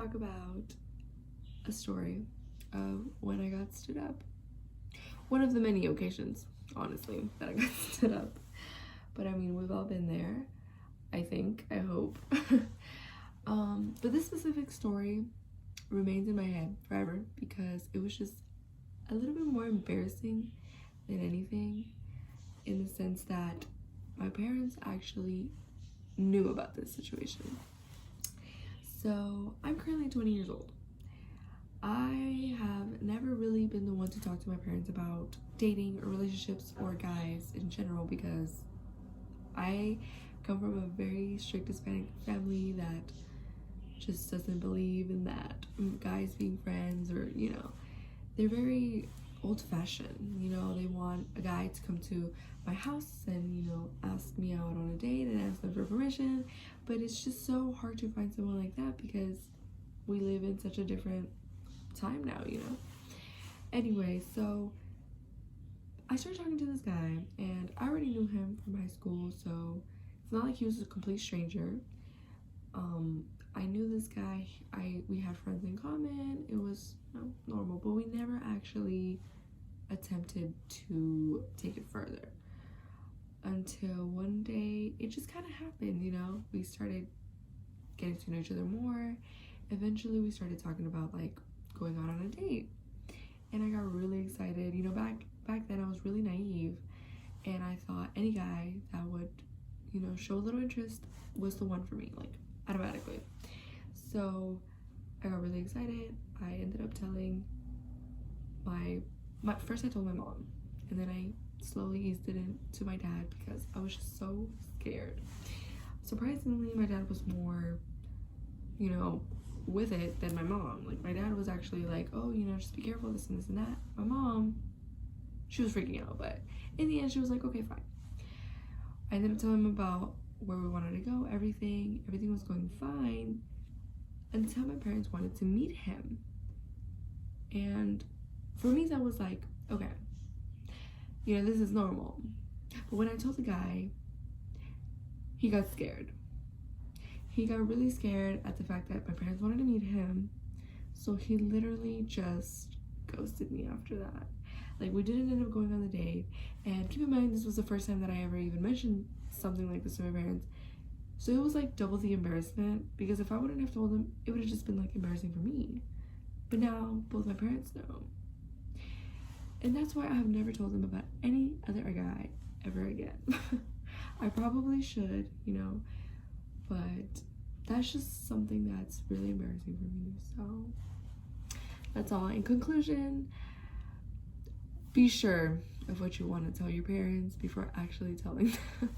Talk about a story of when I got stood up. One of the many occasions, honestly, that I got stood up. But I mean, we've all been there, I think, I hope. But this specific story remains in my head forever because it was just a little bit more embarrassing than anything, in the sense that my parents actually knew about this situation. So I'm currently 20 years old. I have never really been the one to talk to my parents about dating or relationships or guys in general, because I come from a very strict Hispanic family that just doesn't believe in that guys being friends, or they're very old-fashioned. They want a guy to come to my house and ask me out on a date and ask them for permission, but it's just so hard to find someone like that because we live in such a different time now. Anyway, so I started talking to this guy, and I already knew him from high school, so it's not like he was a complete stranger. I knew this guy. We had friends in common. It was normal, but we never actually attempted to take it further until one day it just kind of happened. We started getting to know each other more. Eventually we started talking about like going out on a date, and I got really excited. Back then I was really naive, and I thought any guy that would show a little interest was the one for me, like automatically. So I got really excited. I ended up telling first I told my mom, and then I slowly eased it into my dad because I was just so scared. Surprisingly, my dad was more with it than my mom. Like, my dad was actually like, oh, just be careful, this and this and that. My mom, she was freaking out, but in the end she was like, okay, fine. I ended up telling him about where we wanted to go, everything was going fine until my parents wanted to meet him. And for me, that was like, okay, this is normal. But when I told the guy, he got scared. He got really scared at the fact that my parents wanted to meet him, so he literally just ghosted me after that. Like, we didn't end up going on the date, and keep in mind, this was the first time that I ever even mentioned something like this to my parents, so it was like double the embarrassment, because if I wouldn't have told him, it would have just been like embarrassing for me. But now both my parents know, and that's why I have never told them about any other guy ever again. I probably should, but that's just something that's really embarrassing for me. So that's all. In conclusion, be sure of what you want to tell your parents before actually telling them.